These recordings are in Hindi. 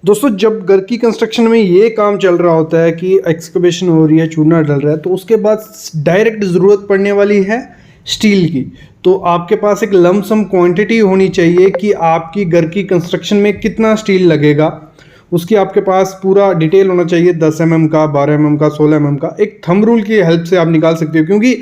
दोस्तों जब घर की कंस्ट्रक्शन में ये काम चल रहा होता है कि एक्सकवेशन हो रही है, चूना डल रहा है, तो उसके बाद डायरेक्ट ज़रूरत पड़ने वाली है स्टील की। तो आपके पास एक लमसम क्वांटिटी होनी चाहिए कि आपकी घर की कंस्ट्रक्शन में कितना स्टील लगेगा, उसकी आपके पास पूरा डिटेल होना चाहिए। 10 mm का, 12 mm का, 16 mm का। एक थंब रूल की हेल्प से आप निकाल सकते हो, क्योंकि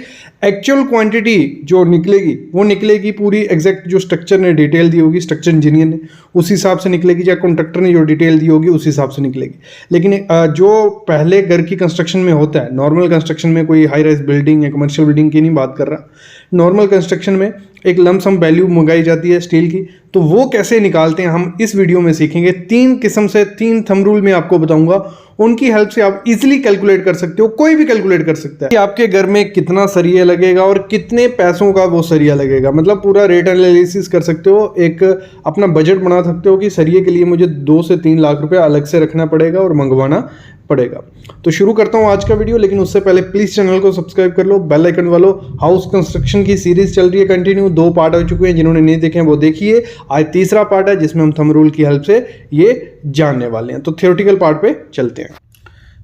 एक्चुअल क्वांटिटी जो निकलेगी वो निकलेगी पूरी एग्जैक्ट जो स्ट्रक्चर ने डिटेल दी होगी, स्ट्रक्चर इंजीनियर ने, उस हिसाब से निकलेगी, या कॉन्ट्रैक्टर ने जो डिटेल दी होगी उस हिसाब से निकलेगी। लेकिन जो पहले घर की कंस्ट्रक्शन में होता है, नॉर्मल कंस्ट्रक्शन में, कोई हाई राइज बिल्डिंग या कमर्शियल बिल्डिंग की नहीं बात कर रहा, नॉर्मल कंस्ट्रक्शन में एक लमसम वैल्यू मंगाई जाती है स्टील की। तो वो कैसे निकालते हैं हम इस वीडियो में सीखेंगे। 3 किस्म से 3 थंब रूल में आपको बताऊंगा, उनकी हेल्प से आप इजीली कैलकुलेट कर सकते हो। कोई भी कैलकुलेट कर सकता है कि आपके घर में कितना सरिया लगेगा और कितने पैसों का वो सरिया लगेगा। मतलब पूरा रेट एनालिसिस कर सकते हो, एक अपना बजट बना सकते हो कि सरिये के लिए मुझे 2 से 3 लाख रुपए अलग से रखना पड़ेगा और मंगवाना पड़ेगा। तो शुरू करता हूं आज का वीडियो, लेकिन उससे पहले प्लीज चैनल को सब्सक्राइब कर लो, बेल आइकन वालों। हाउस कंस्ट्रक्शन की सीरीज चल रही है कंटिन्यू, 2 पार्ट हो चुके हैं, जिन्होंने नहीं देखे हैं वो देखिए। आज तीसरा पार्ट है जिसमें हम थंब रूल की हेल्प से ये जानने वाले हैं। तो थ्योरेटिकल पार्ट पे चलते हैं।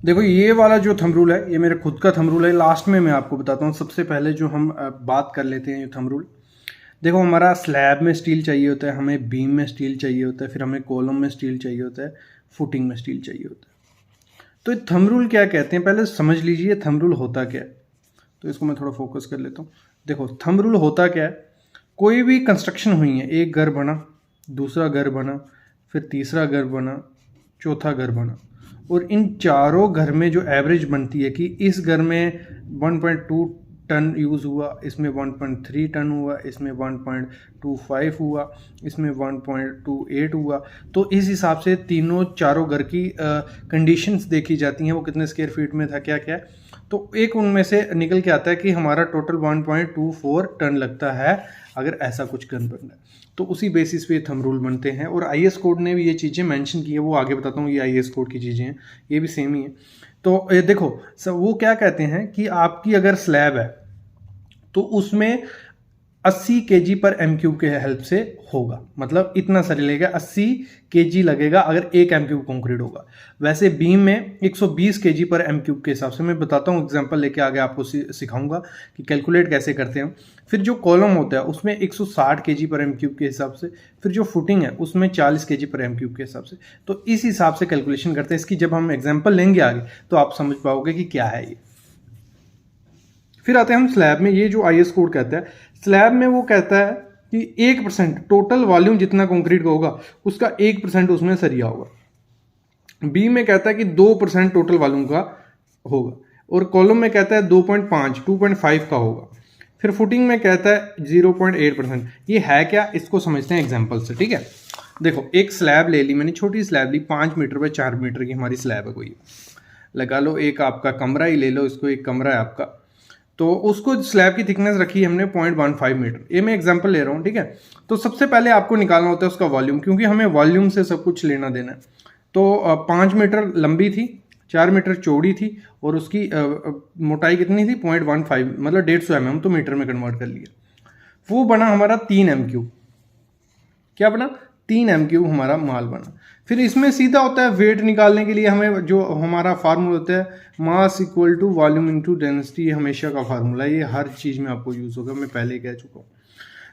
देखो ये वाला जो थंब रूल है ये मेरा खुद का थंब रूल है, लास्ट में मैं आपको बताता हूँ। सबसे पहले जो हम बात कर लेते हैं ये थंब रूल। देखो हमारा स्लैब में स्टील चाहिए होता है, हमें बीम में स्टील चाहिए होता है, फिर हमें कॉलम में स्टील चाहिए होता है, फुटिंग में स्टील चाहिए होता है। तो ये थंब रूल क्या कहते हैं पहले समझ लीजिए, थंब रूल होता क्या है। तो इसको मैं थोड़ा फोकस कर लेता हूँ। देखो थंब रूल होता क्या है, कोई भी कंस्ट्रक्शन हुई है, एक घर बना, दूसरा घर बना, फिर तीसरा घर बना, चौथा घर बना, और इन चारों घर में जो एवरेज बनती है कि इस घर में 1.2 टन यूज़ हुआ, इसमें 1.3 टन हुआ, इसमें 1.25 हुआ, इसमें 1.28 हुआ। तो इस हिसाब से चारों घर की कंडीशंस देखी जाती हैं, वो कितने स्क्वायर फीट में था, क्या क्या। तो एक उनमें से निकल के आता है कि हमारा टोटल 1.24 टन लगता है अगर ऐसा कुछ घर बनना है। तो उसी बेसिस पे थंब रूल बनते हैं, और आईएस कोड ने भी ये चीज़ें मेंशन की है, वो आगे बताता हूँ। ये आईएस कोड की चीज़ें हैं, ये भी सेम ही है। तो ये देखो वो क्या कहते हैं कि आपकी अगर स्लैब है तो उसमें 80 kg पर एम क्यूब के हेल्प से होगा, मतलब इतना सर लेगा, 80 kg लगेगा अगर 1 एम क्यूब कॉन्क्रीट होगा। वैसे बीम में 120 kg पर एम क्यूब के हिसाब से, मैं बताता हूँ एग्जांपल लेके आगे आपको सिखाऊंगा कि कैलकुलेट कैसे करते हैं। फिर जो कॉलम होता है उसमें 160 kg पर एम क्यूब के हिसाब से, फिर जो फुटिंग है उसमें 40 kg पर एम क्यूब के हिसाब से। तो इस हिसाब से कैलकुलेशन करते हैं। इसकी जब हम एग्जाम्पल लेंगे आगे तो आप समझ पाओगे कि क्या है ये। फिर आते हैं हम स्लैब में। ये जो आईएस कोड कहता है, स्लैब में वो कहता है कि 1% टोटल वॉल्यूम जितना कंक्रीट का होगा उसका 1% उसमें सरिया होगा। बी में कहता है कि 2% टोटल वॉल्यूम का होगा, और कॉलम में कहता है 2.5 का होगा। फिर फुटिंग में कहता है 0.8%। ये है क्या, इसको समझते हैं एग्जाम्पल से, ठीक है। देखो एक स्लैब ले ली मैंने, छोटी स्लैब ली, 5 मीटर बाय 4 मीटर की हमारी स्लैब है, कोई लगा लो। एक आपका कमरा ही ले लो, इसको एक कमरा है आपका, तो उसको स्लैब की थिकनेस रखी है हमने 0.15 मीटर। ये मैं एग्जांपल ले रहा हूँ, ठीक है। तो सबसे पहले आपको निकालना होता है उसका वॉल्यूम, क्योंकि हमें वॉल्यूम से सब कुछ लेना देना है। तो 5 मीटर लंबी थी, 4 मीटर चौड़ी थी, और उसकी मोटाई कितनी थी 0.15, मतलब 150 mm, तो मीटर में कन्वर्ट कर लिया। वो बना हमारा 3 एम क्यूब। क्या बना? 3 एम क्यूब हमारा माल बना। फिर इसमें सीधा होता है वेट निकालने के लिए हमें जो हमारा फार्मूला होता है, mass equal to volume into density, हमेशा का फार्मूला। ये हर चीज़ में आपको यूज़ होगा, मैं पहले कह चुका हूँ।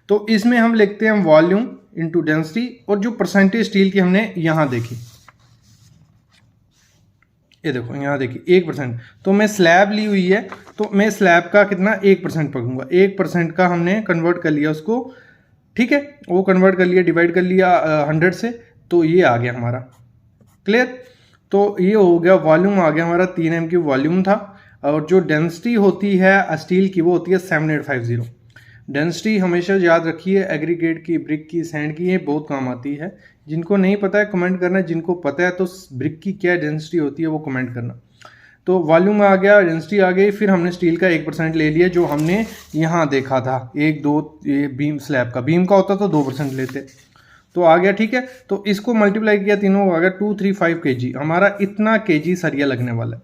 तो इसमें हम लिखते हैं वॉल्यूम इनटू डेंसिटी, और जो परसेंटेज स्टील की हमने यहाँ देखी, ये देखो यहाँ देखिए 1%। तो मैं स्लैब ली हुई है, तो मैं स्लैब का कितना 1% पकड़ूंगा। 1% का हमने कन्वर्ट कर लिया उसको, ठीक है। वो कन्वर्ट कर लिया, डिवाइड कर लिया 100 से, तो ये आ गया हमारा। क्लियर? तो ये हो गया वॉल्यूम, आ गया हमारा 3 एम क्यूब वॉल्यूम था। और जो डेंसिटी होती है स्टील की वो होती है 7850। डेंसिटी हमेशा याद रखिए, एग्रीगेट की, ब्रिक की, सैंड की, ये बहुत काम आती है। जिनको नहीं पता है कमेंट करना, जिनको पता है तो ब्रिक की क्या डेंसिटी होती है वो कमेंट करना। तो वॉल्यूम आ गया, डेंसिटी आ गई, फिर हमने स्टील का 1% ले लिया, जो हमने यहाँ देखा था 1, 2, ये बीम स्लैब का, बीम का होता तो 2% लेते, तो आ गया, ठीक है। तो इसको मल्टीप्लाई किया, तीनों आ गया 235 kg। हमारा इतना kg सरिया लगने वाला है।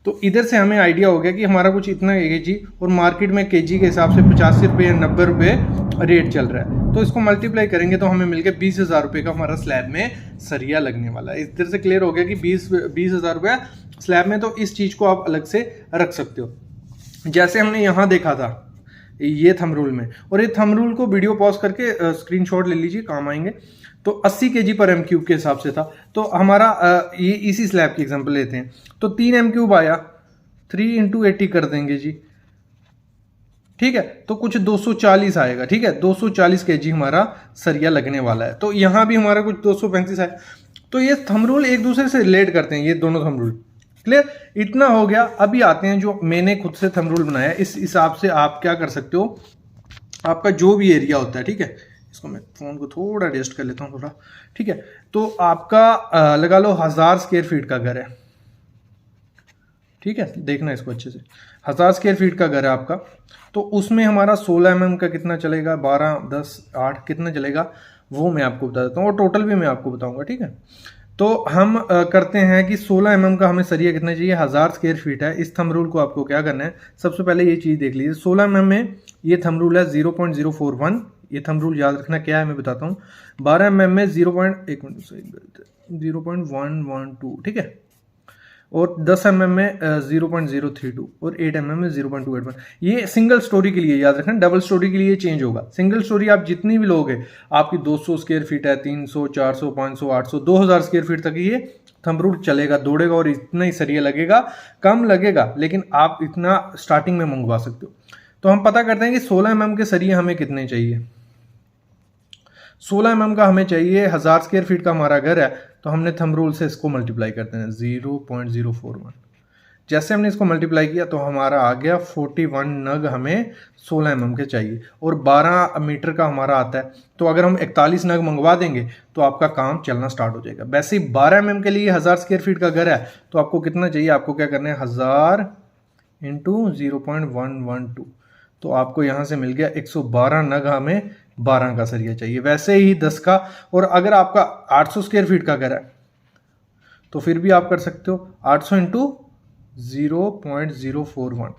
तो इधर से हमें आइडिया हो गया कि हमारा कुछ इतना kg, और मार्केट में kg के हिसाब से 85 रुपये या 90 रुपये रेट चल रहा है, तो इसको मल्टीप्लाई करेंगे तो हमें मिल गया 20,000 रुपये का हमारा स्लैब में सरिया लगने वाला है। इस तरह से क्लियर हो गया कि 20,000 रुपया स्लैब में, तो इस चीज़ को आप अलग से रख सकते हो। जैसे हमने यहाँ देखा था ये थंब रूल में, और ये थंब रूल को वीडियो पॉज करके स्क्रीनशॉट ले लीजिए, काम आएंगे। तो 80 kg पर एम क्यूब के हिसाब से था, तो हमारा ये इसी स्लैब की एग्जांपल लेते हैं, तो 3 एम क्यूब आया, 3 × 80 कर देंगे जी, ठीक है, तो कुछ 240 आएगा, ठीक है, 240 kg हमारा सरिया लगने वाला है। तो यहाँ भी हमारा कुछ 235 है। तो ये थंब रूल एक दूसरे से रिलेट करते हैं, ये दोनों थंब रूल। क्लियर, इतना हो गया। अभी आते हैं जो मैंने खुद से थंब रूल बनाया, इस हिसाब से आप क्या कर सकते हो, आपका जो भी एरिया होता है, ठीक है, इसको मैं फ़ोन को थोड़ा एडजस्ट कर लेता हूँ थोड़ा, ठीक है, तो आपका लगा लो 1000 स्क्वायर फीट का घर है, ठीक है, देखना इसको अच्छे से, 1000 स्क्वायर फीट का घर है आपका, तो उसमें हमारा 16 mm का कितना चलेगा, 12, 10, 8 कितना चलेगा वो मैं आपको बता देता हूँ, और टोटल भी मैं आपको बताऊँगा, ठीक है। तो हम करते हैं कि 16 mm का हमें सरिया कितना चाहिए, 1000 स्क्वायर फीट है। इस थंब रूल को आपको क्या करना है, सबसे पहले ये चीज़ देख लीजिए, 16 mm में ये थंब रूल है 0.041, ये थंब रूल याद रखना क्या है मैं बताता हूँ। 12 mm में 0.112, ठीक है, और 10 mm में 0.032 और 8 mm में 0.281। ये सिंगल स्टोरी के लिए याद रखना, डबल स्टोरी के लिए चेंज होगा। सिंगल स्टोरी आप जितनी भी लोगे, आपकी 200 स्क्वायर फीट है, 300, 400, 500, 800, 2000 स्क्वायर फीट तक ये थंब रूल चलेगा, दौड़ेगा, और इतना ही सरिया लगेगा, कम लगेगा, लेकिन आप इतना स्टार्टिंग में मंगवा सकते हो। तो हम पता करते हैं कि 16 mm के सरिये हमें कितने चाहिए। 16 mm का हमें चाहिए, 1000 स्क्वायर फीट का हमारा घर है, तो हमने थंब रूल से इसको मल्टीप्लाई करते हैं 0.041। जैसे हमने इसको मल्टीप्लाई किया तो हमारा आ गया 41 नग हमें 16 mm के चाहिए, और 12 मीटर का हमारा आता है, तो अगर हम 41 नग मंगवा देंगे तो आपका काम चलना स्टार्ट हो जाएगा। वैसे ही 12 mm के लिए 1000 स्क्वायर फीट का घर है, तो आपको कितना चाहिए, आपको क्या करना है, 1000 × 0.112, तो आपको यहाँ से मिल गया 112 नग हमें 12 का सरिया चाहिए। वैसे ही 10 का, और अगर आपका 800 स्क्वायर फीट का घर है तो फिर भी आप कर सकते हो 800 × 0.041,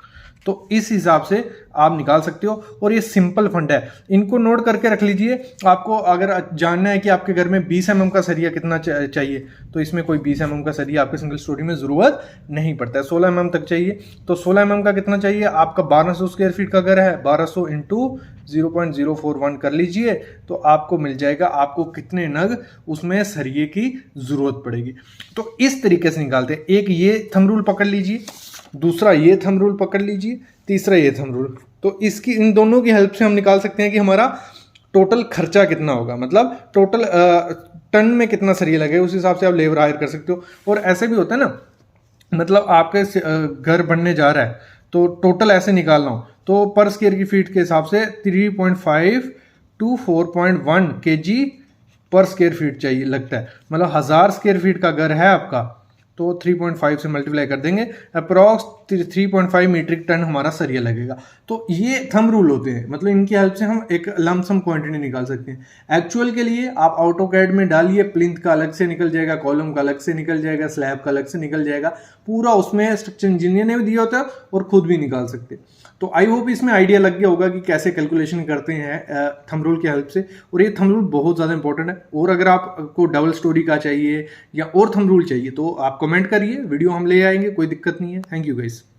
तो इस हिसाब से आप निकाल सकते हो। और ये सिंपल फंड है, इनको नोट करके रख लीजिए। आपको अगर जानना है कि आपके घर में 20 mm का सरिया कितना चाहिए, तो इसमें कोई 20 mm का सरिया आपके सिंगल स्टोरी में ज़रूरत नहीं पड़ता है, 16 mm तक चाहिए। तो 16 mm का कितना चाहिए, आपका 1200 स्क्वायर फीट का घर है, 1200 × 0.041 कर लीजिए, तो आपको मिल जाएगा आपको कितने नग उसमें सरिये की ज़रूरत पड़ेगी। तो इस तरीके से निकालते हैं। एक ये थंब रूल पकड़ लीजिए, दूसरा ये थंब रूल पकड़ लीजिए, तीसरा ये थंब रूल। तो इसकी, इन दोनों की हेल्प से हम निकाल सकते हैं कि हमारा टोटल खर्चा कितना होगा, मतलब टोटल टन में कितना सरिया लगेगा, उस हिसाब से आप लेबर हायर कर सकते हो। और ऐसे भी होता है ना, मतलब आपके घर बनने जा रहा है तो टोटल ऐसे निकालना हो तो पर स्क्वायर की फीट के हिसाब से 3.5 to 4.1 kg पर स्क्वायर फीट चाहिए लगता है। मतलब 1000 स्क्वायर फीट का घर है आपका, तो 3.5 से मल्टीप्लाई कर देंगे, अप्रॉक्स 3.5 मीट्रिक टन हमारा सरिया लगेगा। तो ये थंब रूल होते हैं, मतलब इनकी हेल्प से हम एक लमसम क्वांटिटी निकाल सकते हैं। एक्चुअल के लिए आप ऑटोकैड में डालिए, प्लिंथ का अलग से निकल जाएगा, कॉलम का अलग से निकल जाएगा, स्लैब का अलग से निकल जाएगा, पूरा उसमें स्ट्रक्चर इंजीनियर ने भी दिया होता है और खुद भी निकाल सकते हैं। तो आई होप इसमें आइडिया लग गया होगा कि कैसे कैलकुलेशन करते हैं थंब रूल की हेल्प से। और ये थंब रूल बहुत ज़्यादा इंपॉर्टेंट है। और अगर आपको डबल स्टोरी का चाहिए या और थंब रूल चाहिए तो आप कमेंट करिए, वीडियो हम ले आएंगे, कोई दिक्कत नहीं है। Thank you guys.